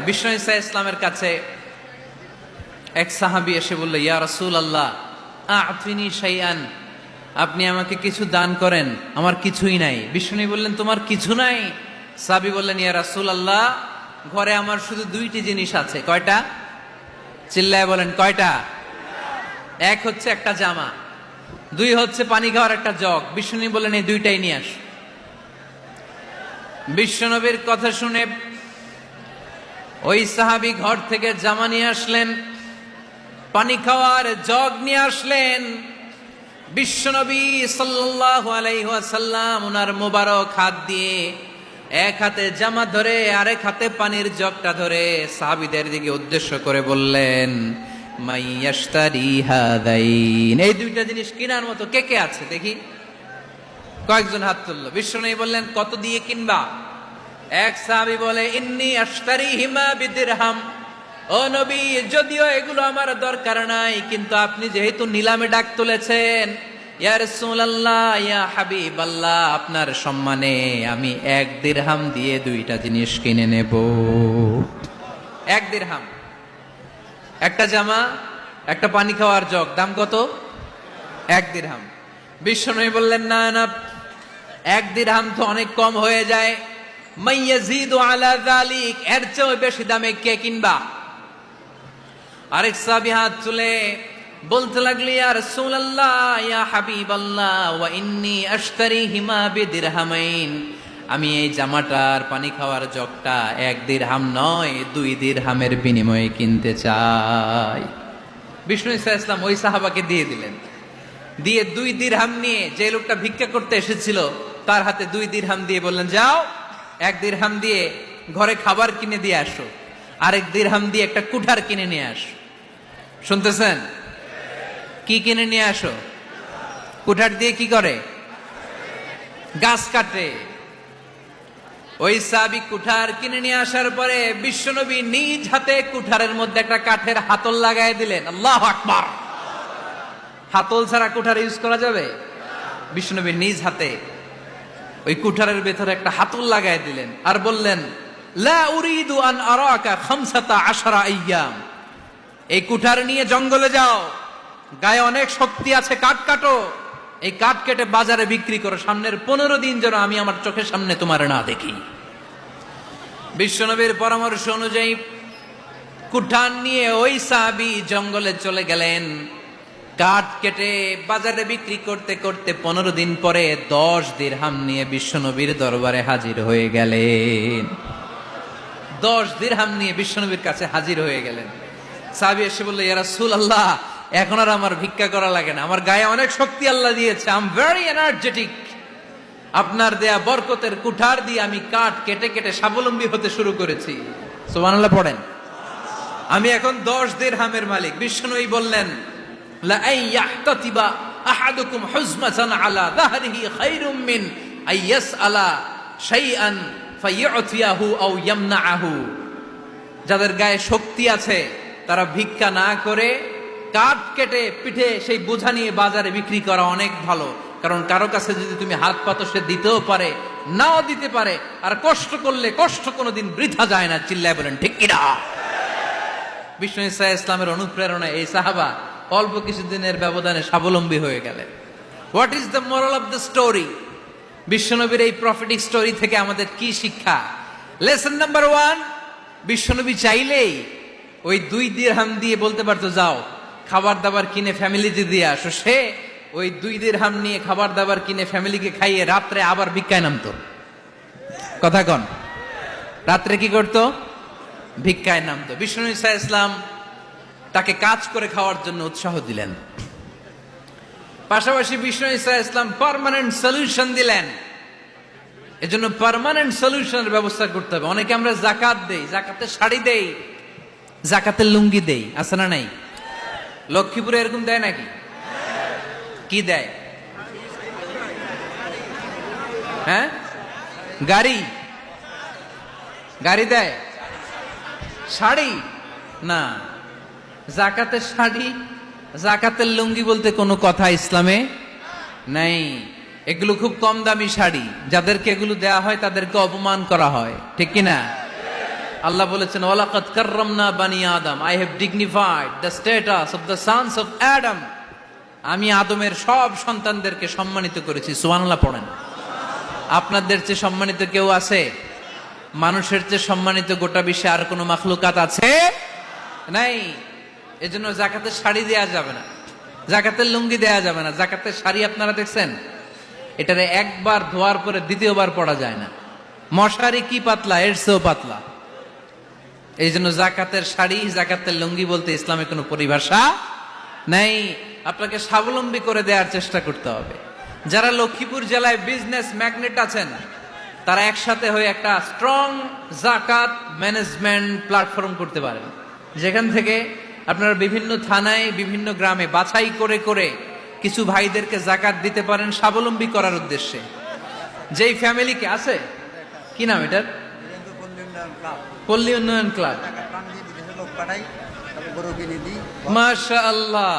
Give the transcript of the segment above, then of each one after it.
বিষ্ণু ইসা ইসলামের কাছে এক সাহাবী এসে বলল, ইয়া রাসূলুল্লাহ আ'তিনি শাইআন, আপনি আমাকে কিছু দান করেন, আমার কিছুই নাই। বিষ্ণু বললেন, তোমার কিছু নাই? সাহাবী বললেন, ইয়া রাসূলুল্লাহ ঘরে আমার শুধু দুইটি জিনিস আছে। কয়টা? চিল্লায় বলেন, কয়টা? এক হচ্ছে একটা জামা, দুই হচ্ছে পানি খাওয়ার একটা জগ। বিষ্ণু বললেন, এই দুইটাই নিয়ে আস। বিশ্বনবীর কথা শুনে ওই সাহাবী ঘর থেকে জামা নিয়ে আসলেন, পানি খাওয়ার জগ নিয়ে আসলেন। বিশ্বনবী সাল্লাল্লাহু আলাইহি ওয়াসাল্লাম ওনার মোবারক হাত দিয়ে এক হাতে জামা ধরে আরেক হাতে পানির জগটা ধরে সাহাবীদের দিকে উদ্দেশ্য করে বললেন, মাইয়াশতারি হাদাইন, এই দুইটা জিনিস কেনার মতো কে কে আছে দেখি? কয়েকজন হাত তুললো। বিশ্বনবী বললেন, কত দিয়ে কিনবা? এক সাহাবী বলে, ইন্নী আশতারিহিমা বিদিরহাম, ও নবী যদিও এগুলো আমার দরকার নাই, কিন্তু আপনি যেহেতু নিলামে ডাক তুলেছেন, ইয়া রাসূলুল্লাহ ইয়া হাবিবাল্লাহ, আপনার সম্মানে আমি 1 দিরহাম দিয়ে দুইটা জিনিস কিনে নেব। 1 দিরহাম, একটা জামা, একটা পানি খাওয়ার জগ, দাম কত? 1 দিরহাম। বিশ্বনবী বললেন, না না, 1 দিরহাম তো অনেক কম হয়ে যায়, মাইয়াজিদু আলা যালিক, এর চেয়ে বেশি দামে কে কিনবা? আরেক সাহাবী হাত তুলে বলতে লাগলি, ইয়া রাসূলুল্লাহ ইয়া হাবিবাল্লাহ ওয়া ইন্নী আশতারিহিমা বিদিরহামাইন, আমি এই জামাটার পানি খাওয়ার জগটা 1 দিরহাম নয় 2 দিরহামের বিনিময়ে কিনতে চাই। বিষ্ণু ইসা ইসলাম ওই সাহাবাকে দিয়ে দিলেন। দিয়ে 2 দিরহাম নিয়ে যে লোকটা ভিক্ষা করতে এসেছিল তার হাতে 2 দিরহাম দিয়ে বললেন, যাও 1 দিরহাম দিয়ে ঘরে খাবার কিনে দিয়ে আসো, আরেক দিরহাম দিয়ে একটা কুঠার কিনে নিয়ে আসো। শুনতেছেন? কি কিনে নিয়ে আসো? কুঠার দিয়ে কি করে? গাছ কাটে। ওই সাহাবী কুঠার কিনে নিয়ে আসার পরে বিশ্বনবী নিজ হাতে কুঠারের মধ্যে একটা কাঠের হাতল লাগাই দিলেন। আল্লাহু আকবার! হাতল ছাড়া কুঠার ইউজ করা যাবে? বিশ্বনবী নিজ হাতে ওই কুঠারের ভেতরে একটা হাতল লাগাই দিলেন আর বললেন, লা উরিদু আন আরাকা 15 আইয়াম, এই কুঠার নিয়ে জঙ্গলে যাও, গায়ে অনেক শক্তি আছে, কাঠ কাটো, এই কাঠ কেটে বাজারে বিক্রি করো, সামনের 15 দিন যেন আমি আমার চোখের সামনে তোমার না দেখি। বিশ্বনবীর পরামর্শ অনুযায়ী কুঠার নিয়ে ওই সাহাবী জঙ্গলে চলে গেলেন। কাঠ কেটে বাজারে বিক্রি করতে করতে 15 দিন পরে 10 দিরহাম নিয়ে বিশ্বনবীর দরবারে হাজির হয়ে গেলেন। 10 দিরহাম নিয়ে বিশ্বনবীর কাছে হাজির হয়ে গেলেন। সাহাবী এসে বলল, ইয়া রাসূলুল্লাহ এখন আর আমার ভিক্ষা করা লাগে না, আমার গায়ে অনেক শক্তি আল্লাহ দিয়েছে, আই এম ভেরি এনার্জেটিক, আপনার দেয়া বরকতের কুঠার দিয়ে আমি কাঠ কেটে কেটে স্বাবলম্বী হতে শুরু করেছি। সুবহানাল্লাহ পড়েন। আমি এখন 10 দিরহামের মালিক। বিশ্বনবী বললেন, লা আইয়াহতাতিবা আহাদুকুম হুজমাতান আলা যাহরিহি খায়রুম মিন আইয়াসআলা শাইআন ফায়ু'তিয়াহু আও ইয়ামনাহু, যাদের গায়ে শক্তি আছে তারা ভিক্ষা না করে কাঠ কেটে পিঠে সেই বোঝা নিয়ে বাজারে বিক্রি করা অনেক ভালো। কারণ কারো কাছে যদি তুমি হাত পাতো সে দিতেও পারে, নাও দিতে পারে, আর কষ্ট করলে কষ্ট কোনোদিন বৃথা যায় না। চিল্লায় বলেন ঠিক কিনা? বিষ্ণু ইসা ইসলামের অনুপ্রেরণায় এই সাহাবা অল্প কিছুদিনের ব্যবধানে স্বাবলম্বী হয়ে গেলেন। What is the moral of the story? বিশ্বনবীর এই প্রফেটিক স্টোরি থেকে আমাদের কি শিক্ষা? লেসন নাম্বার 1, বিশ্বনবী চাইলেই ওই 2 দিরহাম দিয়ে বলতে পারতো, যাও খাবার দাবার কিনে ফ্যামিলিতে দিয়ে আসো। সে ওই 2 দিরহাম নিয়ে খাবার দাবার কিনে ফ্যামিলিকে খাইয়ে রাত্রে আবার ভিক্ষায় নামতো। কথা কন? রাত্রে কি করতো? ভিক্ষায় নামতো। বিষ্ণু ইসা ইসলাম তাকে কাজ করে খাওয়ার জন্য উৎসাহ দিলেন। পাশাপাশি বিষ্ণু ইসা ইসলাম পার্মানেন্ট সলিউশন দিলেন। এজন্য পার্মানেন্ট সলিউশনের ব্যবস্থা করতে হবে। অনেকে আমরা যাকাত দেই, যাকাতে শাড়ি দেই, যাকাতের লুঙ্গি দেই, আছে না নাই? লক্ষ্মীপুরে এরকম দেয় নাকি? কি দেয়? হ্যাঁ, গাড়ি গাড়ি দেয়, শাড়ি না। যাকাতের শাড়ি, যাকাতের লুঙ্গি বলতে কোনো কথা ইসলামে নাই। এগুলো খুব কম দামি শাড়ি, যাদেরকে এগুলো দেয়া হয় তাদেরকে অপমান করা হয়, ঠিক কিনা? আল্লাহ বলেছেন ওয়ালাকাদ কাররামনা বানি আদম, I have dignified the status of the sons of Adam. আমি আদমের সব সন্তানদেরকে সম্মানিত করেছি। সুবহানাল্লাহ পড়েন। আপনাদের চেয়ে সম্মানিত কেউ আছে? মানুষের চেয়ে সম্মানিত গোটা বিশ্বে আর কোনো মাখলুকাত আছে? নাই। এজন্য যাকাতের শাড়ি দেয়া যাবে না, যাকাতের লুঙ্গি দেয়া যাবে না। যাকাতের শাড়ি আপনারা দেখছেন, এটারে একবার ধোয়ার পরে দ্বিতীয়বার পরা যায় না। মশারি কি পাতলা, এর চেয়েও পাতলা। এই জন্য জাকাতের শাড়ি, জাকাতের লুঙ্গি বলতে ইসলামে কোনো পরিভাষা নাই। আপনাকে স্বাবলম্বী করে দেওয়ার চেষ্টা করতে হবে। যারা লক্ষ্মীপুর জেলায় বিজনেস ম্যাগনেট আছেন, তারা একসাথে হয়ে একটা স্ট্রং জাকাত ম্যানেজমেন্ট প্ল্যাটফর্ম করতে পারেন, যেখান থেকে আপনারা বিভিন্ন থানায়, বিভিন্ন গ্রামে বাছাই করে করে কিছু ভাইদেরকে জাকাত দিতে পারেন স্বাবলম্বী করার উদ্দেশ্যে। যেই ফ্যামিলিকে আছে, কি নাম এটার? পল্লী উন্নয়ন ক্লাব। মাশাআল্লাহ,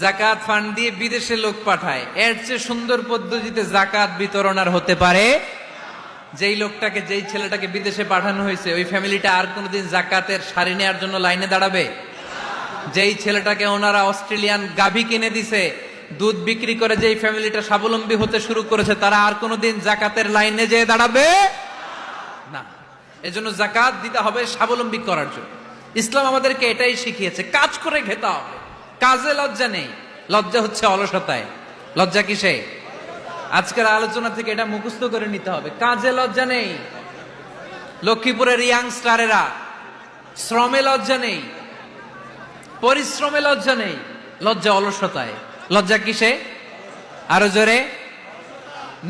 জাকাত ফান্ড দিয়ে বিদেশে লোক পাঠায়। এর চেয়ে সুন্দর পদ্ধতিতে জাকাত বিতরণ আর হতে পারে? যেই লোকটাকে, যেই ছেলেটাকে বিদেশে পাঠানো হয়েছে, ওই ফ্যামিলিটা আর কোনোদিন জাকাতের শাড়ি নেওয়ার জন্য লাইনে দাঁড়াবে? যেই ছেলেটাকে ওনারা অস্ট্রেলিয়ান গাভী কিনে দিছে, দুধ বিক্রি করে যেই ফ্যামিলিটা স্বাবলম্বী হতে শুরু করেছে, তারা আর কোনোদিন জাকাতের লাইনে যেয়ে দাঁড়াবে না। এজন্য জাকাত দিতে হবে স্বাবলম্বী করার জন্য। ইসলাম আমাদেরকে এটাই শিখিয়েছে, কাজ করে খেতে হবে। কাজে লজ্জা নেই, লজ্জা হচ্ছে অলসতায়। লজ্জা কিসে? আজকের আলোচনা থেকে এটা মুখস্থ করে নিতে হবে, কাজে লজ্জা নেই। লক্ষ্মীপুরের ইয়াংস্টারেরা শ্রমে লজ্জা নেই, পরিশ্রমে লজ্জা নেই, লজ্জা অলসতায়। লজ্জা কিসে? আরো জোরে।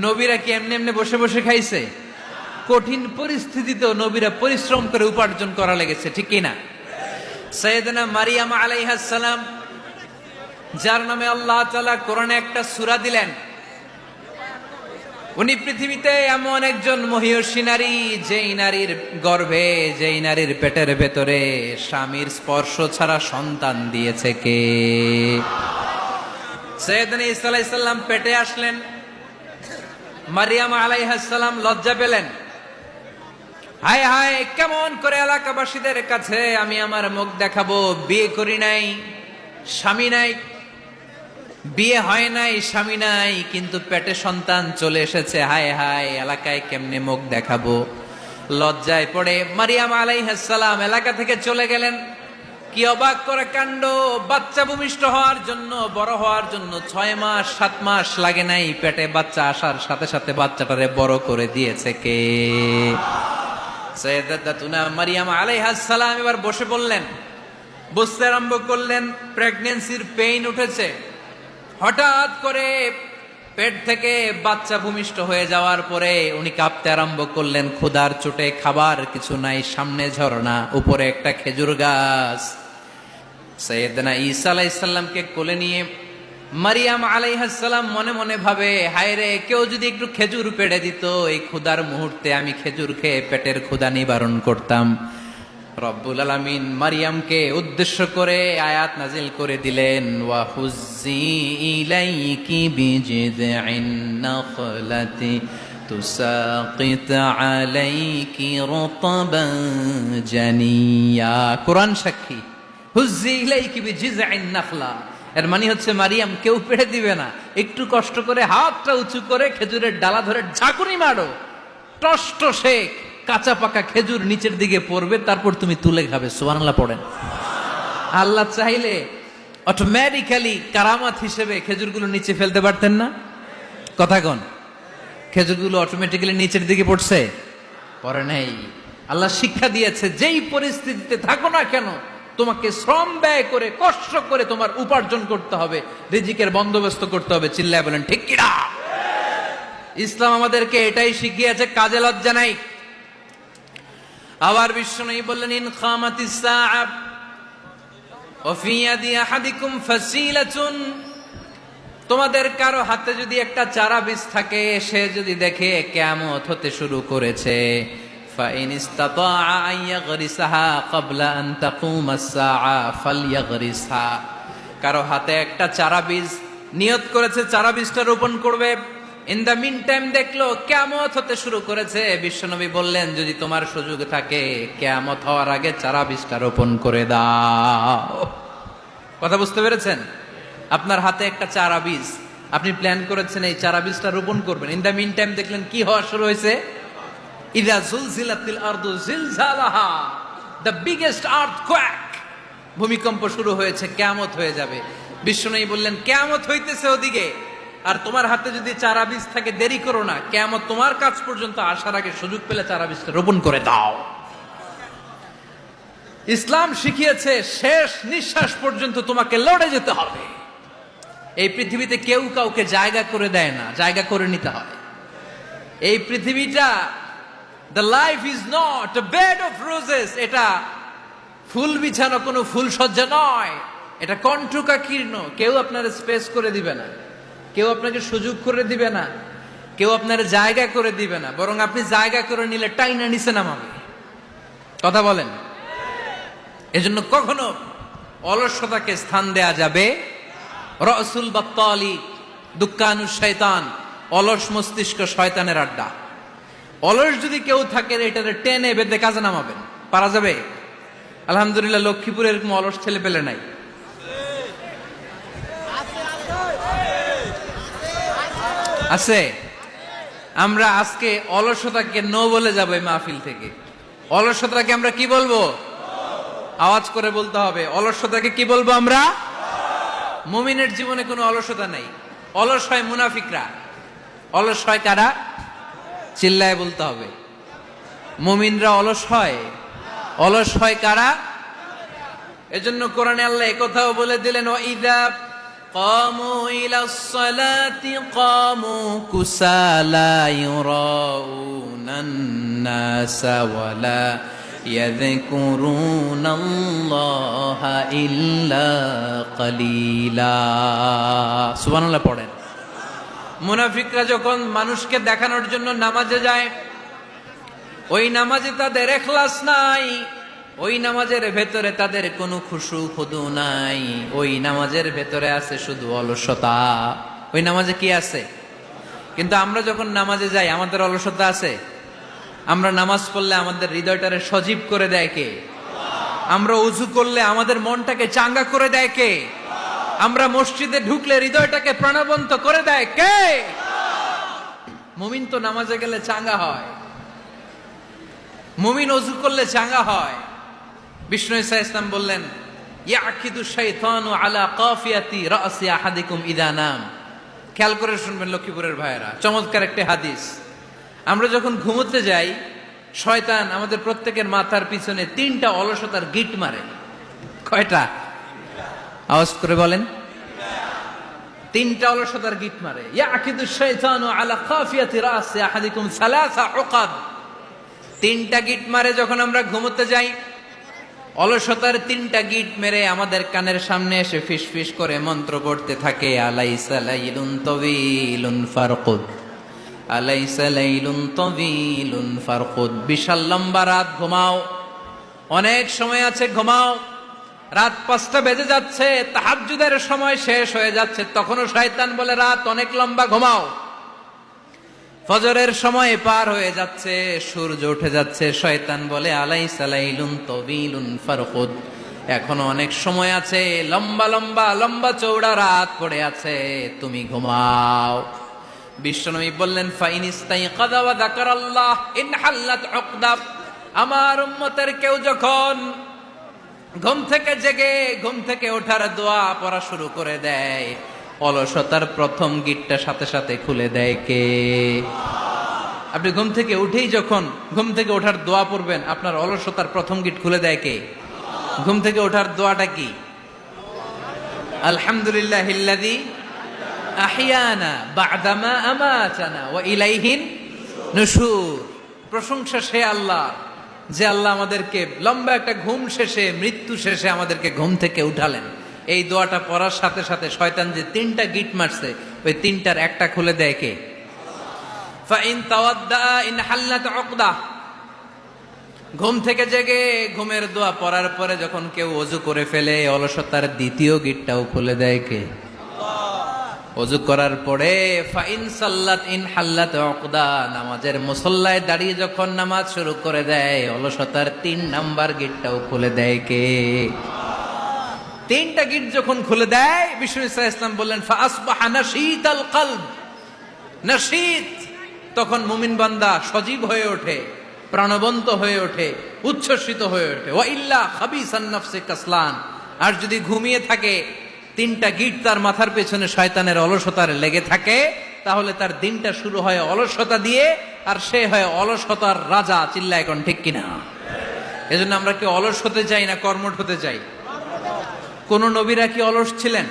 নবীরা কি এমনি এমনি বসে বসে খাইছে? কঠিন পরিস্থিতিতেও নবীরা পরিশ্রম করে উপার্জন করা লেগেছে, ঠিক কিনা? সাইয়েদনা মারিয়াম আলাইহিস সালাম, যার নামে আল্লাহ তাআলা কোরআনে একটা সূরা দিলেন, উনি পৃথিবীতে এমন একজন মহিয়সী নারী, যেই নারীর গর্ভে, যেই নারীর পেটের ভেতরে স্বামীর স্পর্শ ছাড়া সন্তান দিয়েছে কে? সাইয়েদনা ঈসা আলাইহিস সালাম পেটে আসলেন। মারিয়াম আলাইহিস সালাম লজ্জা পেলেন। হায় হায়, কেমন করে এলাকাবাসীদের কাছে আমি আমার মুখ দেখাবো? বিয়ে করি নাই, স্বামী নাই, বিয়ে হয় নাই, স্বামী নাই, কিন্তু পেটে সন্তান চলে এসেছে। হায় হায়, এলাকায় কেমনে মুখ দেখাবো? লজ্জায় পড়ে মারিয়াম আলাইহিস সালাম এলাকা থেকে চলে গেলেন। কি অবাক করা কাণ্ড! বাচ্চা ভূমিষ্ঠ হওয়ার জন্য, বড় হওয়ার জন্য 6 মাস 7 মাস লাগে নাই, পেটে বাচ্চা আসার সাথে সাথে বাচ্চাটারে বড় করে দিয়েছে কে? সাইয়েদাতুনা মারিয়াম আলাইহিস সালাম এবার বসে পড়লেন, বুঝতে আরম্ভ করলেন প্রেগন্যান্সির পেইন উঠেছে। হঠাৎ করে পেট থেকে বাচ্চা ভূমিষ্ঠ হয়ে যাওয়ার পরে উনি কাঁপতে আরম্ভ করলেন। ক্ষুধার চোটে খাবার কিছু নাই, সামনে ঝর্ণা, উপরে একটা খেজুর গাছ। সাইয়েদনা ঈসা আলাইহিস সালামকে কোলে নিয়ে মারিয়াম আলাইহিস সালাম মনে মনে ভাবে, হায় রে, কেউ যদি একটু খেজুর পেড়ে দিত, এই ক্ষুধার মুহূর্তে আমি খেজুর খেয়ে পেটের ক্ষুধা নিবারণ করতাম। রব্বুল আলামিন মারিয়ামকে উদ্দেশ্য করে আয়াত নাজিল করে দিলেন, ওয়া হুজ্জি ইলাইকি বিজিদঈন নাখলাতি তুসাকিত আলাইকি রতবান জানিয়া। কোরআন সাক্ষী, হুজ্জি ইলাইকি বিজিদঈন নাখলা, এর মানে হচ্ছে মারিয়াম, কেউ পেড়ে দিবে না, একটু কষ্ট করে হাতটা উঁচু করে খেজুরের ডালা ধরে ঝাঁকুনি মারো, টসটসে কাঁচা পাকা খেজুর নিচের দিকে পড়বে, তারপর তুমি তুলে খাবে। সুবহানাল্লাহ পড়েন। আল্লাহ চাইলে অটোমেটিক্যালি কারামাত হিসেবে খেজুরগুলো নিচে ফেলতে পারতেন না? কথা কোন? খেজুরগুলো অটোমেটিক্যালি নিচের দিকে পড়ছে? পড়ে নাই। আল্লাহ শিক্ষা দিয়েছে, যেই পরিস্থিতিতে থাকো না কেন, তোমাকে শ্রম ব্যয় করে, কষ্ট করে তোমার উপার্জন করতে হবে, রিজিকের বন্দোবস্ত করতে হবে। চিল্লায় বলেন ঠিক কিনা? ইসলাম আমাদেরকে এটাই শিখিয়েছে, কাজে লজ্জা নাই। আবার বিশ্বনবী বললেন, ইন খামাতিস সাআ ওয়া ফি ইয়াদি আহাদিকুম ফাসিলাতুন, তোমাদের কারো হাতে যদি একটা চারা বীজ থাকে, সে যদি দেখে কিয়ামত হতে শুরু করেছে, ফাইন ইসতাতাআ আন ইয়াগরিসাহা ক্বাবলা আন তাকুমাস সাআ ফালইয়াগরিসহা। কারো হাতে একটা চারা বীজ নিয়ত করেছে, চারা বীজটা রোপণ করবে, ইন দ্য মিন টাইম দেখলো কিয়ামত হতে শুরু করেছে। বিশ্বনবী বললেন, যদি তোমার সুযোগ থাকে কিয়ামত হওয়ার আগে চারা বীজটা রোপণ করে দাও। কথা বুঝতে পেরেছেন? আপনার হাতে একটা চারা বীজ, আপনি প্ল্যান করেছেন এই চারা বীজটা রোপণ করবেন। ইন দ্য মিন টাইম দেখলেন কি হওয়া শুরু হয়েছে? ইযা জুলজিলাতিল আরদু জিলজালাহা, দ্য বিগেস্ট আর্থকোয়েক, ভূমিকম্প শুরু হয়েছে, কিয়ামত হয়ে যাবে। বিশ্বনবী বললেন, কিয়ামত হইতেছে ওদিকে, আর তোমার হাতে যদি চারা বীজ থাকে দেরি করো না, কিয়ামত তোমার কাছ পর্যন্ত আসার আগে সুযোগ পেলে চারা বীজটা রোপণ করে দাও। ইসলাম শিখিয়েছে শেষ নিঃশ্বাস পর্যন্ত তোমাকে লড়ে যেতে হবে। এই পৃথিবীতে কেউ কাউকে জায়গা করে দেয় না, জায়গা করে নিতে হয়। এই পৃথিবীটা, the life is not a bed of roses, এটা ফুল বিছানো কোনো ফুল সজ্জা নয়, এটা কণ্টকাকীর্ণ। কেউ আপনার স্পেস করে দিবে না, কেউ আপনাকে সুযোগ করে দিবে না, কেউ আপনার জায়গা করে দিবে না, বরং আপনি জায়গা করে নিলে টাইনা নিচে নামাবে। কথা বলেন? এজন্য কখনো অলসতাকে স্থান দেয়া যাবে। রসুল বাত্তালি দুক্কানু শয়তান, অলস মস্তিষ্ক শয়তানের আড্ডা। অলস যদি কেউ থাকে এটারে টেনে বেঁধে কাজে নামাবেন, পারা যাবে? আলহামদুলিল্লাহ লক্ষ্মীপুরে এরকম অলস ছেলে পেলে নাই। আছে? আমরা আজকে অলসতাকে নো বলে যাবো এই মাহফিল থেকে। অলসতাকে আমরা কি বলবো? আওয়াজ করে বলতে হবে, অলসতাকে কি বলবো আমরা? মুমিনের জীবনে কোনো অলসতা নেই। অলস হয় মুনাফিকরা। অলস হয় কারা? চিল্লায় বলতে হবে। মুমিনরা অলস হয়? অলস হয় কারা? এজন্য কোরআনে আল্লাহ একথাও বলে দিলেন, ওয়াইদা কামু ইলাস সালাতি কামু কুসালা ইউরাউনান নাসা ওয়ালা ইয়াযকুরুনাল্লাহা ইল্লা কালিলা। সুবহানাল্লাহ পড়েন। মুনাফিকরা যখন মানুষকে দেখানোর জন্য নামাজে যায়, ওই নামাজে তাদের ইখলাস নাই, ওই নামাজের ভেতরে তাদের কোনো খুশু খুদু নাই, ওই নামাজের ভেতরে আছে শুধু অলসতা। ওই নামাজে কি আছে? কিন্তু আমরা যখন নামাজে যাই আমাদের অলসতা আছে? আমরা নামাজ পড়লে আমাদের হৃদয়টারে সজীব করে দেয় কে? আমরা উযু করলে আমাদের মনটাকে চাঙ্গা করে দেয় কে? আমরা মসজিদে ঢুকলে হৃদয়টাকে প্রাণবন্ত করে দেয় কে? মুমিন তো নামাজে গেলে চাঙ্গা হয়, মুমিন ওযু করলে চাঙ্গা হয়। বিষ্ণু ঈসা ইসলাম বললেন, ইয়াকিদু শাইতানু আলা কাফিয়াতি রাসি আহাদিকুম ইদা নাম। খেয়াল করে শুনবেন লক্ষ্মীপুরের ভাইয়েরা, চমৎকার একটা হাদিস। আমরা যখন ঘুমোতে যাই, শয়তান আমাদের প্রত্যেকের মাথার পিছনে 3টা অলসতার গিট মারে। কয়টা? আওয়াজ করে বলেন। 3টা অলসতার গিট মারে। ইয়াকিদু শাইতানু আলা কাফিয়াতি রাসি আহাদিকুম সালাসা উকাদ। 3টা গিট মারে যখন আমরা ঘুমোতে যাই। অলসতার 3টা গিট মেরে আমাদের কানের সামনে এসে ফিসফিস করে মন্ত্র পড়তে থাকে, আলাইসা লাইলুন তাওয়িলুন ফারকুদ, আলাইসা লাইলুন তাওয়িলুন ফারকুদ। বিশাল লম্বা রাত, ঘুমাও, অনেক সময় আছে, ঘুমাও। রাত 5টা বেজে যাচ্ছে, তাহাজ্জুদের সময় শেষ হয়ে যাচ্ছে, তখনও শয়তান বলে রাত অনেক লম্বা, ঘুমাও। ফজরের সময় পার হয়ে যাচ্ছে, সূর্য উঠে যাচ্ছে, শয়তান বলে আলাইসা লাইলুন তাওয়িলুন ফারকুদ, এখনো অনেক সময় আছে, লম্বা লম্বা লম্বা চৌড়া রাত পড়ে আছে, তুমি ঘুমাও। বিশ্বনবী বললেন, ফাইনিস্তাইকাযা ওয়া যাকারাল্লাহ ইনহাল্লাত উকদা। আমার উম্মতের কেউ যখন ঘুম থেকে জেগে ঘুম থেকে ওঠার দোয়া পড়া শুরু করে দেয়, অলসতার প্রথম গিটটা সাথে সাথে খুলে দেয় কে? আপনি ঘুম থেকে উঠেই যখন ঘুম থেকে ওঠার দোয়া পড়বেন, আপনার অলসতার প্রথম গিট খুলে দেয় কে? ঘুম থেকে ওঠার দোয়াটা কি? আলহামদুলিল্লাহিল্লাযী আহইয়ানা বা'দামা আমাতানা ওয়া ইলাইহিন নুশুর। প্রশংসা সে আল্লাহ, যে আল্লাহ আমাদেরকে লম্বা একটা ঘুম শেষে, মৃত্যু শেষে আমাদেরকে ঘুম থেকে উঠালেন। এই দোয়াটা পড়ার সাথে সাথে শয়তান যে 3টা গিট মারছে, ওই 3টার একটা খুলে দেয় কে? ফাইন তাওয়াদ্দা ইনহাল্লাত উকদা। ঘুম থেকে জেগে ঘুমের দোয়া পড়ার পরে যখন কেউ ওযু করে ফেলে, অলসতার দ্বিতীয় গিটটাও খুলে দেয় কে? ওযু করার পরে ফাইন সাল্লাত ইন হাল্লাত উকদা, নামাজের মুসল্লায় দাঁড়িয়ে যখন নামাজ শুরু করে দেয়, অলসতার 3 নাম্বার গেটটাও খুলে দেয় কে? 3টা গেট যখন খুলে দেয়, বিষ্ণু ইসা ইসলাম বললেন ফাসবাহা নাশীতাল কলব, নাশীত, তখন মুমিন বান্দা সজীব হয়ে ওঠে, প্রাণবন্ত হয়ে ওঠে, উচ্ছ্বসিত হয়ে ওঠে। ওয়া ইল্লা খাবিসান নাফসি কাসলান, আর যদি ঘুমিয়ে থাকে, 3টা গিট তার মাথার পেছনে শয়তানের অলসতার লেগে থাকে, তাহলে তার দিনটা শুরু হয় অলসতা দিয়ে, আর সে হয় অলসতার রাজা। চিল্লায় এখন ঠিক কিনা? এজন্য আমরা কি অলস হতে চাই না কর্মঠ হতে চাই? কোন নবীরা কি অলস ছিলেন?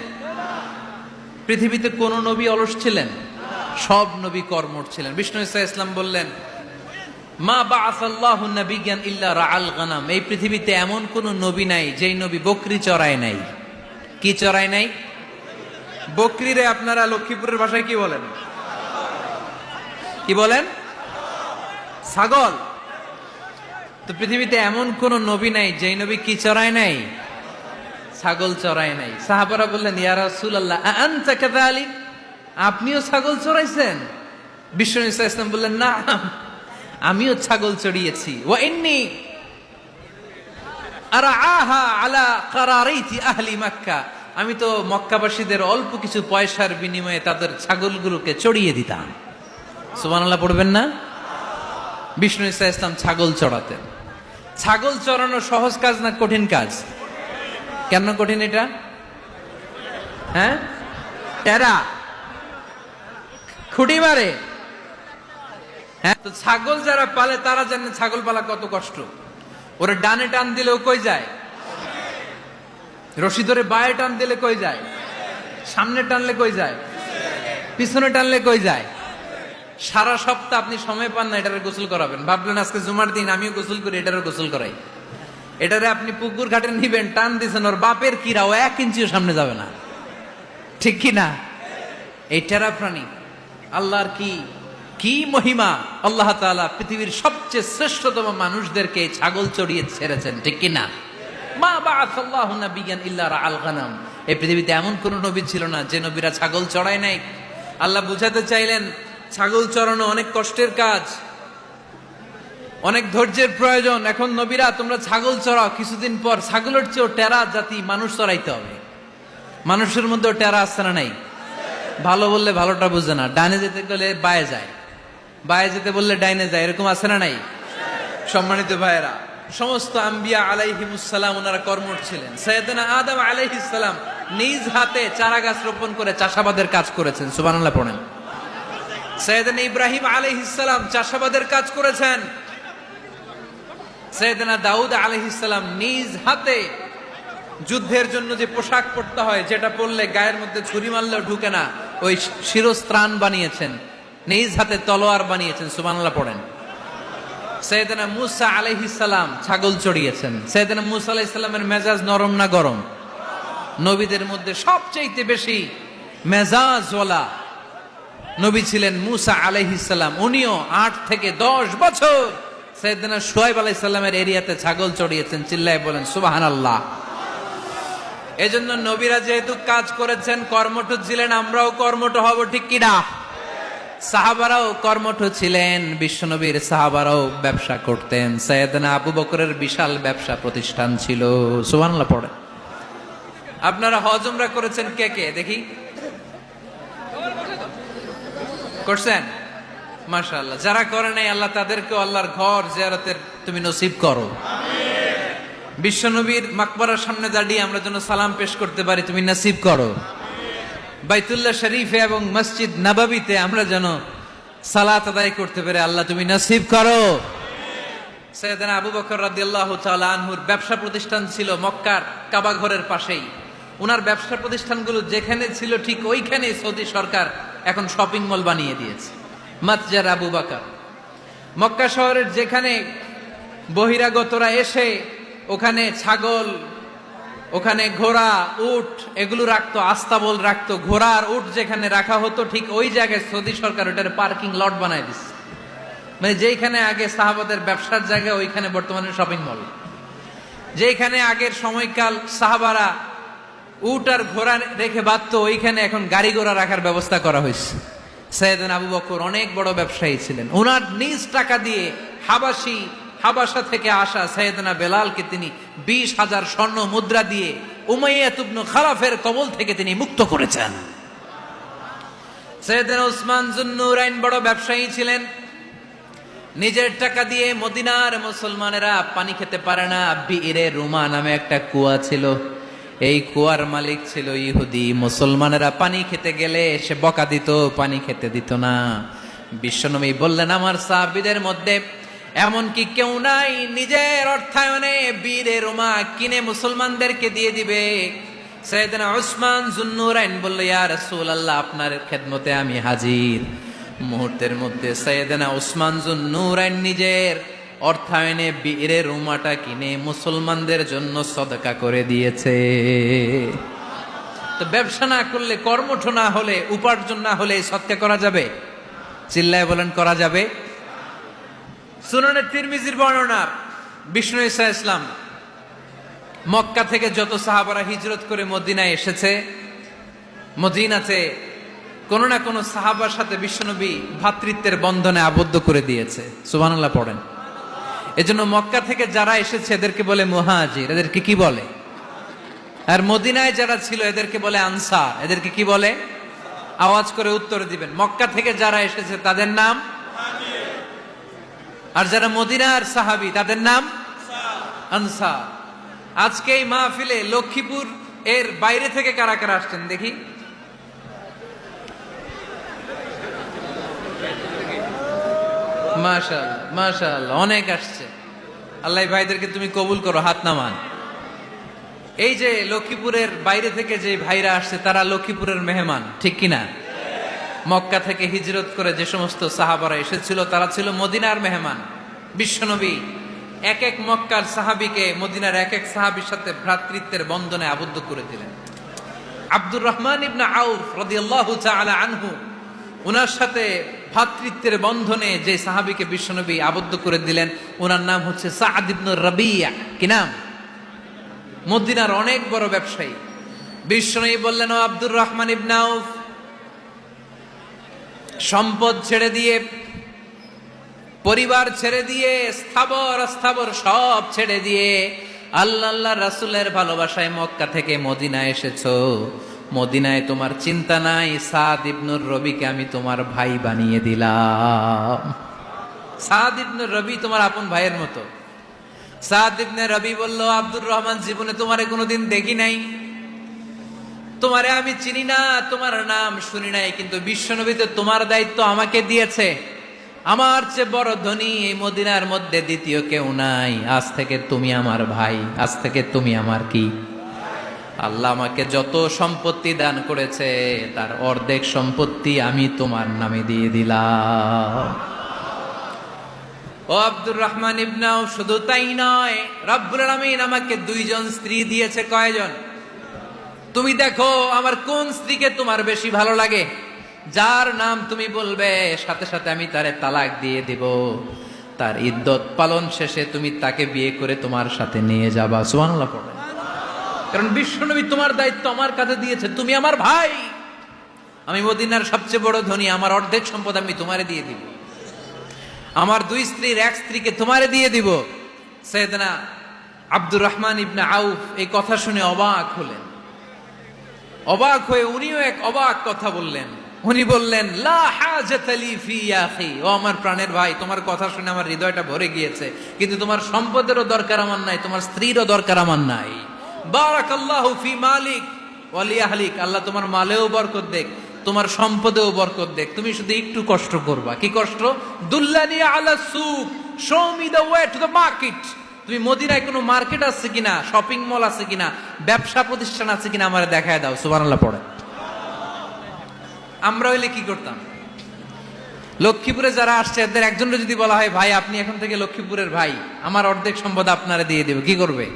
পৃথিবীতে কোন নবী অলস ছিলেন? সব নবী কর্মঠ ছিলেন। বিষ্ণু ইসা ইসলাম বললেন মা বাআসাল্লাহু নাবিয়্যান ইল্লা রাআল গানাম, এই পৃথিবীতে এমন কোন নবী নাই যেই নবী বকরি চড়ায় নাই। কি চড়ায় নাই? বকরিরে আপনারা লক্ষ্মীপুরের ভাষায় কি বলেন? কি বলেন? ছাগল। তো পৃথিবীতে এমন কোন নবী নাই যেই নবী কি চড়ায় নাই? ছাগল চড়ায় নাই। সাহাবারা বললেন ইয়া রাসূলুল্লাহ আনতা কাযালিক, আপনিও ছাগল চড়াইছেন? বিষ্ণু ইসা ইসলাম বললেন না, আমিও ছাগল চড়িয়েছি। ওয়া ইন্নী আরআহা আলা কারারাইতি আহলি মক্কা, আমি তো মক্কাবাসীদের অল্প কিছু পয়সার বিনিময়ে তাদের ছাগলগুলোকে চড়িয়ে দিতাম। সুবহানাল্লাহ পড়বেন না? বিষ্ণু ইসা ইসলাম ছাগল চড়াতেন। ছাগল চড়ানো সহজ কাজ না কঠিন কাজ? কেন কঠিন এটা? হ্যাঁ, টেরা খুঁটি মারে। হ্যাঁ, তো ছাগল যারা পালে তারা জানে ছাগল পালা কত কষ্ট। ওরা ডানে টান দিলেও কই যায়? রশি ধরে বায়ে টান দিলে কই যায়? সামনে টানলে কই যায়? পিছনে টানলে কই যায়? সারা সপ্তাহ আপনি সময় পান না এটারে গোসল করাবেন। ভাবলেন আজকে জুমার দিন আমিও গোসল করি, এটারও গোসল করাই। এটারে আপনি পুকুর ঘাটে নিবেন, টান দিছেন, ওর বাপের কিরা ও 1 ইঞ্চিও সামনে যাবে না। ঠিক কি না? এই টেরা প্রাণী আল্লাহর কি কি মহিমা! আল্লাহ তাআলা পৃথিবীর সবচেয়ে শ্রেষ্ঠতম মানুষদেরকে ছাগল চড়িয়ে ছেড়েছেন। ঠিক কি না? মা বাআসাল্লাহু নাবিয়্যান ইল্লা রাআল গানাম, এই পৃথিবীতে এমন কোন নবী ছিল না যে নবীরা ছাগল চড়ায় নাই। আল্লাহ বুঝাতে চাইলেন ছাগল চড়ানো অনেক কষ্টের কাজ, অনেক ধৈর্যের প্রয়োজন। এখন নবীরা তোমরা ছাগল চড়াও, কিছুদিন পর ছাগলের চেয়েও টেরা জাতি মানুষ চড়াইতে হবে। মানুষের মধ্যেও টেরা আছে না নাই? ভালো বললে ভালোটা বুঝে না, ডানে যেতে গেলে বায়ে যায়, বায়ে যেতে বললে ডাইনে যায়, এরকম আছে না নাই? সম্মানিত ভাইয়েরা, সমস্ত আম্বিয়া আলাইহিমুস সালাম ওনারা কর্মঠ ছিলেন। সাইয়েদনা আদম আলাইহিস সালাম নিজ হাতে চারা গাছ রোপণ করে চাষাবাদের কাজ করেছেন। সুবহানাল্লাহ পড়েন। সাইয়েদনা ইব্রাহিম আলাইহিস সালাম চাষাবাদের কাজ করেছেন। সাইয়েদনা দাউদ আলাইহিস সালাম নিজ হাতে যুদ্ধের জন্য যে পোশাক পরতে হয়, যেটা পরলে গায়ের মধ্যে ছুরি মারলেও ঢুকে না, ওই শিরস্ত্রাণ বানিয়েছেন, নিজ হাতে তলোয়ার বানিয়েছেন। সুবহানাল্লাহ পড়েন। সাইয়েদনা মূসা আলাইহিস সালাম ছাগল চড়িয়েছেন। সাইয়েদনা মূসা আলাইহিস সালামের মেজাজ নরম না গরম? নবীদের মধ্যে সবচেয়ে বেশি মেজাজওয়ালা নবী ছিলেন মূসা আলাইহিস সালাম। উনিও 8 থেকে 10 বছর সাইয়েদনা শুআয়ব আলাইহিস সালামের এরিয়াতে ছাগল চড়িয়েছেন। চিল্লায় বলেন সুবহানাল্লাহ। এজন্য নবীরা যেহেতু কাজ করেছেন, কর্মঠ ছিলেন, আমরাও কর্মঠ হব। ঠিক কিনা? সাহাবারাও কর্মঠ ছিলেন। বিশ্বনবীর সাহাবারাও ব্যবসা করতেন। সাইয়েদনা আবু বকরের বিশাল ব্যবসা প্রতিষ্ঠান ছিল। সুবহানাল্লাহ পড়ে। আপনারা হজ উমরা করেছেন কে কে দেখি? করছেন? মাশাআল্লাহ। যারা করে নাই আল্লাহ তাদেরকেও আল্লাহর ঘর জিয়ারতের তুমি নসিব করো। বিশ্বনবীর মাকবারার সামনে দাঁড়িয়ে আমরা যেন সালাম পেশ করতে পারি, তুমি নসিব করো। বাইতুল্লাহ শরীফে এবং মসজিদ নববীতে আমরা যেন সালাত আদায় করতে পারি, আল্লাহ তুমি নসিব করো। সাইয়েদনা আবু বকর রাদিয়াল্লাহু তাআলা আনহুর ব্যবসা প্রতিষ্ঠান ছিল মক্কার কাবা ঘরের পাশেই। ওনার ব্যবসা প্রতিষ্ঠানগুলো যেখানে ছিল ঠিক ওইখানে সৌদি সরকার এখন শপিং মল বানিয়ে দিয়েছে, মাতজার আবু বকর। মক্কা শহরের যেখানে বহিরাগতরা এসে ওখানে ছাগল, ওখানে ঘোড়া, উট এগুলো রাখতো, আস্তাবল রাখতো, ঘোড়া আর উট যেখানে রাখা হতো ঠিক ওই জায়গায় সৌদি সরকার ওটার পার্কিং লট বানায় দিচ্ছে। মানে যেখানে আগে সাহাবাদের ব্যবসার জায়গা, ওইখানে বর্তমানে শপিং মল। যেখানে আগের সময়কাল সাহাবারা উট আর ঘোড়া রেখে বাঁধতো, ওইখানে এখন গাড়ি ঘোড়া রাখার ব্যবস্থা করা হয়েছে। সাইয়েদনা আবু বকর অনেক বড় ব্যবসায়ী ছিলেন, ওনার নিজ টাকা দিয়ে হাবাসা থেকে আসা সাইয়েদনা বেলালকে তিনি 20,000 স্বর্ণ মুদ্রা দিয়ে উমাইয়া ইবনে খালাফের কবল থেকে তিনি মুক্ত করেছেন। সাইয়েদনা উসমান যুন্নুরাইন বড় ব্যবসায়ী ছিলেন, নিজের টাকা দিয়ে মদিনার মুসলমানেরা পানি খেতে পারে না, বিইরে রুমা নামে একটা কুয়া ছিল, এই কুয়ার মালিক ছিল ইহুদি। মুসলমানেরা পানি খেতে গেলে সে বকা দিত, পানি খেতে দিত না। বিশ্বনবী বললেন, আমার সাহাবীদের মধ্যে এমন কি কেউ নাই নিজের অর্থায়নে বীরে রুমা কিনে মুসলমানদেরকে দিয়ে দিবে? সাইয়েদনা উসমান যুন্নুরাইন বলল, ইয়া রাসূলুল্লাহ, আপনার খেদমতে আমি হাজির। মুহূর্তের মধ্যে সাইয়েদনা উসমান যুন্নুরাইন নিজের অর্থায়নে বীরে রুমাটা কিনে মুসলমানদের জন্য সদকা করে দিয়েছে। তো ব্যবসা না করলে, কর্মঠ না হলে, উপার্জন না হলে সদকা করা যাবে? চিল্লায় বলেন, করা যাবে? সুনানে তিরমিজির বর্ণনা, বিষ্ণু ঈসা ইসলাম মক্কা থেকে যত সাহাবারা হিজরত করে মদিনায় এসেছে, মদিনাতে কোন না কোন সাহাবার সাথে বিশ্বনবী ভ্রাতৃত্বের বন্ধনে আবদ্ধ করে দিয়েছে। সুবহানাল্লাহ পড়েন। এজন্য মক্কা থেকে যারা এসেছে এদেরকে বলে মুহাজির, এদেরকে কি বলে? আর মদিনায় যারা ছিল এদেরকে বলে আনসার, এদেরকে কি বলে? আওয়াজ করে উত্তর দিবেন। মক্কা থেকে যারা এসেছে তাদের নাম, আর যারা মদিনার সাহাবী তাদের নাম আনসার। আজকে এই মাহফিলে লক্ষ্মীপুর এর বাইরে থেকে কারা কারা আসছেন দেখি? মাশাআল্লাহ, মাশাআল্লাহ, অনেক আসছে। আল্লাহ ভাইদেরকে তুমি কবুল করো, হাত নামান। এই যে লক্ষ্মীপুরের বাইরে থেকে যে ভাইরা আসছে তারা লক্ষ্মীপুরের মেহমান, ঠিক কিনা? মক্কা থেকে হিজরত করে যে সমস্ত সাহাবারা এসেছিল তারা ছিল মদিনার মেহমান। বিশ্বনবী এক এক মক্কার সাহাবীকে মদিনার এক এক সাহাবীর সাথে ভ্রাতৃত্বের বন্ধনে আবদ্ধ করে দিলেন। আব্দুর রহমান ইবনে আউফ রাদিয়াল্লাহু তাআলা আনহু, ওনার সাথে ভ্রাতৃত্বের বন্ধনে যে সাহাবীকে বিশ্বনবী আবদ্ধ করে দিলেন ওনার নাম হচ্ছে সাদ ইবনে রাবিয়া। কি নাম? মদিনার অনেক বড় ব্যবসায়ী। বিশ্বনবী বললেন, ও আব্দুর রহমান ইবনে আউফ, সম্পদ ছেড়ে দিয়ে, পরিবার ছেড়ে দিয়ে, স্থাবর অস্থাবর সব ছেড়ে দিয়ে আল্লাহ রাসূলের ভালোবাসায় মক্কা থেকে মদিনায় এসেছো। মদিনায় তোমার চিন্তা নাই, সাদ ইবনুর রবিকে আমি তোমার ভাই বানিয়ে দিলাম। সাদ ইবনুর রবি তোমার আপন ভাইয়ের মতো। সাদ ইবনে রবি বলল, আব্দুর রহমান, জীবনে তোমারে কোনোদিন দেখি নাই, তোমারে আমি চিনি না, তোমার নাম শুনি নাই, কিন্তু বিশ্বনবী তো তোমার দায়িত্ব আমাকে দিয়েছে। আমার চেয়ে বড় ধনী এই মদিনার মধ্যে দ্বিতীয় কেউ নাই। আজ থেকে তুমি আমার ভাই, আজ থেকে তুমি আমার কি? আল্লাহ আমাকে যত সম্পত্তি দান করেছে তার অর্ধেক সম্পত্তি আমি তোমার নামে দিয়ে দিলাম। ও আব্দুর রহমান ইবনে আউফ, শুধু তাই নয়, রব্বুল আলামিন আমাকে 2 জন স্ত্রী দিয়েছে। কয়জন? তুমি দেখো আমার কোন স্ত্রীকে তোমার বেশি ভালো লাগে, যার নাম তুমি বলবে সাথে সাথে আমি তারে তালাক দিয়ে দেব। তার ইদ্যত পালন শেষে তুমি তাকে বিয়ে করে তোমার সাথে নিয়ে যাবা। সুবহানাল্লাহ পড়ে। কারণ বিশ্বনবী তোমার দায়িত্ব আমার কাছে দিয়েছে, তুমি আমার ভাই, আমি মদিনার সবচেয়ে বড় ধনী, আমার অর্ধেক সম্পদ আমি তোমারে দিয়ে দিব, আমার 2 স্ত্রীর 1 স্ত্রীকে তোমারে দিয়ে দিব। সাইয়েদনা আব্দুর রহমান ইবনে আউফ এই কথা শুনে অবাক হলেন। অবাক হয়ে উনিও এক অবাক কথা বললেন। উনি বললেন, লা হাজাতা লি ফি ইয়া আখি, ও আমার প্রাণের ভাই, তোমার কথা শুনে আমার হৃদয়টা ভরে গিয়েছে, কিন্তু তোমার সম্পদেরও দরকার আমার নাই, তোমার স্ত্রীরও দরকার আমার নাই। বারাকাল্লাহু ফি মালিক ওয়া লি আহলিক, আল্লাহ তোমার মালেও বরকত দেখ, তোমার সম্পদেও বরকত দেখ, তুমি শুধু একটু কষ্ট করবা। কি কষ্ট? দুল্লানি আলা সুক, show me the way to the market. তুমি মদিনায় কোনো মার্কেট আছে কিনা, শপিং মল আছে কিনা, ব্যবসা প্রতিষ্ঠান আছে কিনা আমারে দেখায় দাও। সুবহানাল্লাহ পড়ে। আমরা হইলে কি করতাম? লক্ষ্মীপুরে যারা আসছে এদের একজনের যদি বলা হয়, ভাই আপনি এখন থেকে লক্ষ্মীপুরের ভাই, আমার অর্ধেক সম্পদ আপনারে দিয়ে দেব, কি করবে?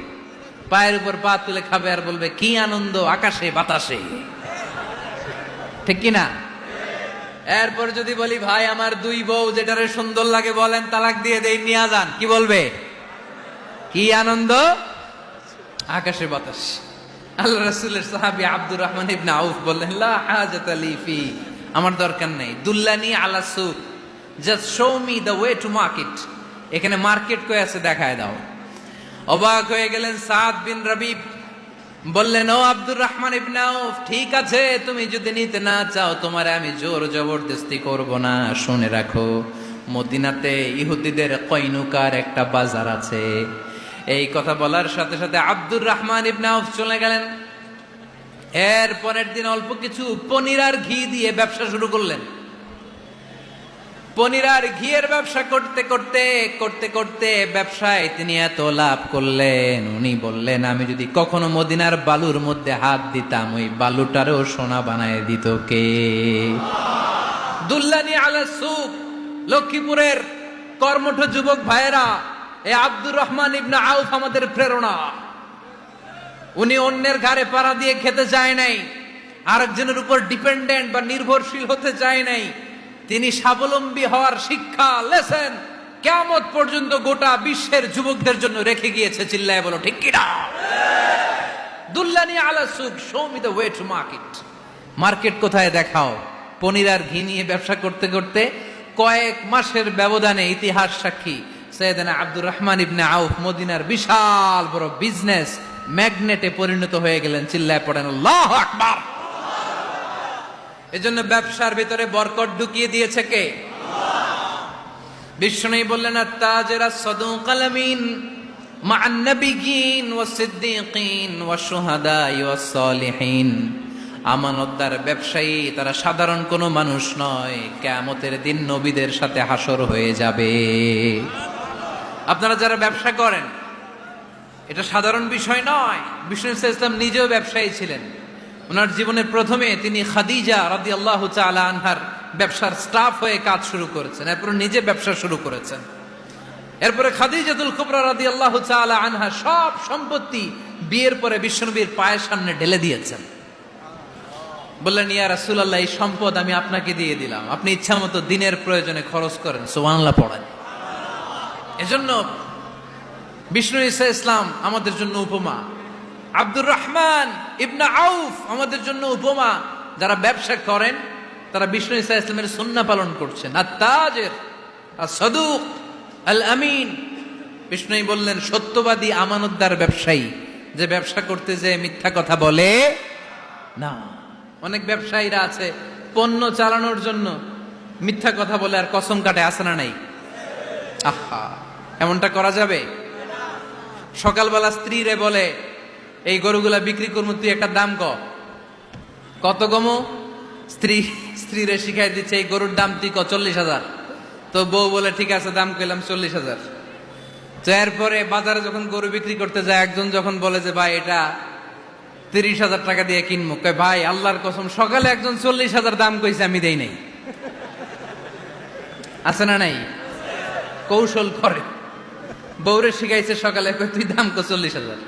পায়ের উপর পা তুলে খাবে আর বলবে, কি আনন্দ আকাশে বাতাসে, ঠিক কিনা? এরপর যদি বলি, ভাই আমার 2 বউ, যেটারে সুন্দর লাগে বলেন তালাক দিয়ে দেই, নিয়ে যান, কি বলবে? কি আনন্দ আকাশে বাতাস। আল্লাহ রাসূলের সাহাবী আব্দুর রহমান ইবনে আউফ বললেন, লা হাজাতা লি ফি, আমার দরকার নেই। দুল্লানি আলা সুক, just show me the way to market. এখানে মার্কেট কই আছে দেখায় দাও। অবাক হয়ে গেলেন সাদ বিন রবিব, বললেন, ও আব্দুর রহমান ইবনে আউফ, ঠিক আছে, তুমি যদি নিতে না চাও তোমারে আমি জোর জবরদস্তি করব না। শুনে রাখো, মদিনাতে ইহুদিদের কয়নুকার একটা বাজার আছে। এই কথা বলার সাথে সাথে আব্দুর রহমান ইবনে আউফ চলে গেলেন। এর পরের দিন অল্প কিছু পনির আর ঘি দিয়ে ব্যবসা শুরু করলেন। পনির আর ঘিয়ের ব্যবসা করতে করতে করতে করতে ব্যবসায় তিনি এত লাভ করলেন, উনি বললেন, আমি যদি কখনো মদিনার বালুর মধ্যে হাত দিতাম ওই বালুটারও সোনা বানায় দিত কে? দুল্লানি আলা সুক, লক্ষ্মীপুরের কর্মঠ যুবক ভাইয়েরা, এই আব্দুর রহমান ইবনে আউফ আমাদের প্রেরণা। উনি অন্যের ঘাড়ে পাড়া দিয়ে খেতে চায় নাই, আরেকজনের উপর ডিপেন্ডেন্ট বা নির্ভরশীল হতে চায় নাই। তিনি স্বাবলম্বী হওয়ার শিক্ষা, লেসেন কিয়ামত পর্যন্ত গোটা বিশ্বের যুবকদের জন্য রেখে গিয়েছে। চিল্লায় বলো ঠিক কিনা? দুল্লানি আলা সুক, show me the way to market. Market কোথায় দেখাও। পনির আর ঘি নিয়ে ব্যবসা করতে করতে কয়েক মাসের ব্যবধানে ইতিহাস সাক্ষী সাইয়েদনা আব্দুর রহমান ইবনে আউফ মদিনার বিশাল বড় বিজনেস ম্যাগনেটে পরিণত হয়ে গেলেন। চিল্লায় পড়েন আল্লাহু আকবার। এজন্য ব্যবসার ভিতরে বরকত ঢুকিয়ে দিয়েছে কে? বিশ্বনবী বললেন, আত-তাজির আস-সাদুকাল আমিন মা'আন নাবিয়্যিন ওয়াস-সিদ্দীকিন ওয়াশ-শুহাদা'i ওয়াস-সালিহিন। আমানতদার ব্যবসায়ী তারা সাধারণ কোনো মানুষ নয়, কিয়ামতের দিন নবীদের সাথে হাসর হয়ে যাবে। আপনারা যারা ব্যবসা করেন, এটা সাধারণ বিষয় নয়। বিষ্ণু ইসলাম নিজেও ব্যবসায়ী ছিলেন। ওনার জীবনের প্রথমে তিনি খাদিজা রাদিয়াল্লাহু তাআলা আনহার ব্যবসার স্টাফ হয়ে কাজ শুরু করেছেন, এরপর নিজে ব্যবসা শুরু করেছেন। এরপরে খাদিজাতুল কুবরা রাদিয়াল্লাহু তাআলা আনহা সব সম্পত্তি বিয়ের পরে বিশ্বনবীর পায়ের সামনে ঢেলে দিয়েছেন। বললেন, ইয়া রাসূলুল্লাহ, এই সম্পদ আমি আপনাকে দিয়ে দিলাম, আপনি ইচ্ছা মতো দিনের প্রয়োজনে খরচ করেন। সুবহানাল্লাহ পড়েন। এজন্য বিষ্ণু ঈসা ইসলাম আমাদের জন্য উপমা, আব্দুর রহমান ইবনে আউফ আমাদের জন্য উপমা। যারা ব্যবসা করেন তারা বিষ্ণু ঈসা ইসলামের সুন্নাহ পালন করছেন। আত-তাজির আস-সাদুক আল আমিন, বিষ্ণুই বললেন সত্যবাদী আমানতদার ব্যবসায়ী, যে ব্যবসা করতে যে মিথ্যা কথা বলে না। অনেক ব্যবসায়ীরা আছে পণ্য চালানোর জন্য মিথ্যা কথা বলে আর কসম কাটে, আছে না নাই? আহা, এমনটা করা যাবে? সকালবেলা স্ত্রীরে বলে, এই গরুগুলা বিক্রি করবো, তুই একটা দাম কত কমো? স্ত্রীরে শিখাই দিচ্ছে, এই গরুর দাম তুই 40,000। তো বউ বলে, ঠিক আছে, দাম কইলাম 40,000। তো এরপরে বাজারে যখন গরু বিক্রি করতে যায়, একজন যখন বলে যে ভাই এটা 30,000 টাকা দিয়ে কিনবো, কয় ভাই আল্লাহর কসম সকালে একজন 40,000 দাম কইছে, আমি দেই নাই। আছে না নাই? কৌশল করে। বউরে শিখাইছে সকালে, কই তুই দাম কর 40,000।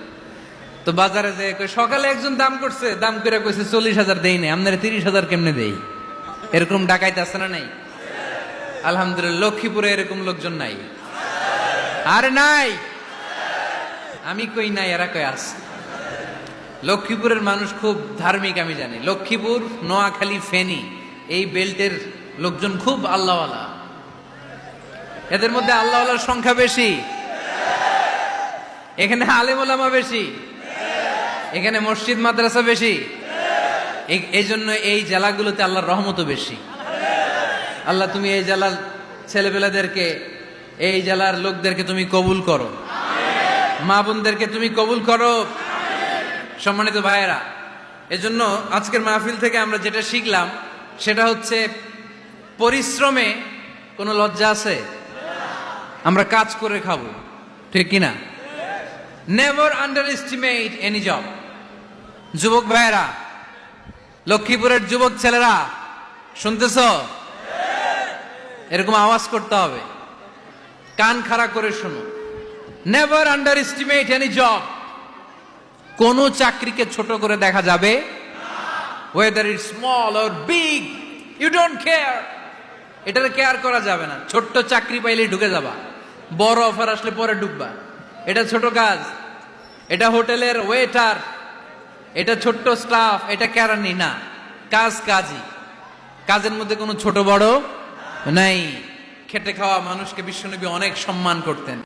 তো বাজারে যে সকালে একজন দাম করছে, দাম করে কইছে 40,000 দেই নাই, আপনারা 30,000 কেমনে দেই? এরকম ডাকাইতে আছে না নাই? আলহামদুলিল্লাহ, লক্ষ্মীপুরে এরকম লোকজন নাই। আর নাই, আমি কই নাই, এরা কই আছে। লক্ষ্মীপুরের মানুষ খুব ধার্মিক, আমি জানি। লক্ষ্মীপুর, নোয়াখালী, ফেনী, এই বেল্টের লোকজন খুব আল্লাহওয়ালা। এদের মধ্যে আল্লাহওয়ালার সংখ্যা বেশি, এখানে আলেম ওলামা বেশি, এখানে মসজিদ মাদ্রাসা বেশি। এই জন্য এই জেলাগুলোতে আল্লাহর রহমতও বেশি। আল্লাহ, তুমি এই জেলার ছেলেপেলাদেরকে, এই জেলার লোকদেরকে তুমি কবুল করো, মা বোনদেরকে তুমি কবুল করো। সম্মানিত ভাইয়েরা, এজন্য আজকের মাহফিল থেকে আমরা যেটা শিখলাম সেটা হচ্ছে, পরিশ্রমে কোনো লজ্জা আছে? আমরা কাজ করে খাবো, ঠিক কিনা? Never underestimate any job. যুবক ভাইয়েরা, লক্ষ্মীপুরের যুবক ছেলেরা, শুনতেছ? এরকম আওয়াজ করতে হবে, কান খাড়া করে শোনো। Never underestimate any job. কোন চাকরিকে ছোট করে দেখা যাবে, whether it small or big, you don't care. এটার কেয়ার করা যাবে না। ছোট্ট চাকরি পাইলে ঢুকে যাবা, বড় অফার আসলে পরে ঢুকবা। এটা ছোট কাজ, এটা হোটেলের ওয়েটার, এটা ছোট্ট স্টাফ, এটা কেরানি না, কাজ কাজই। কাজের মধ্যে কোনো ছোট বড় নাই। খেটে খাওয়া মানুষকে বিশ্বনবী অনেক সম্মান করতেন।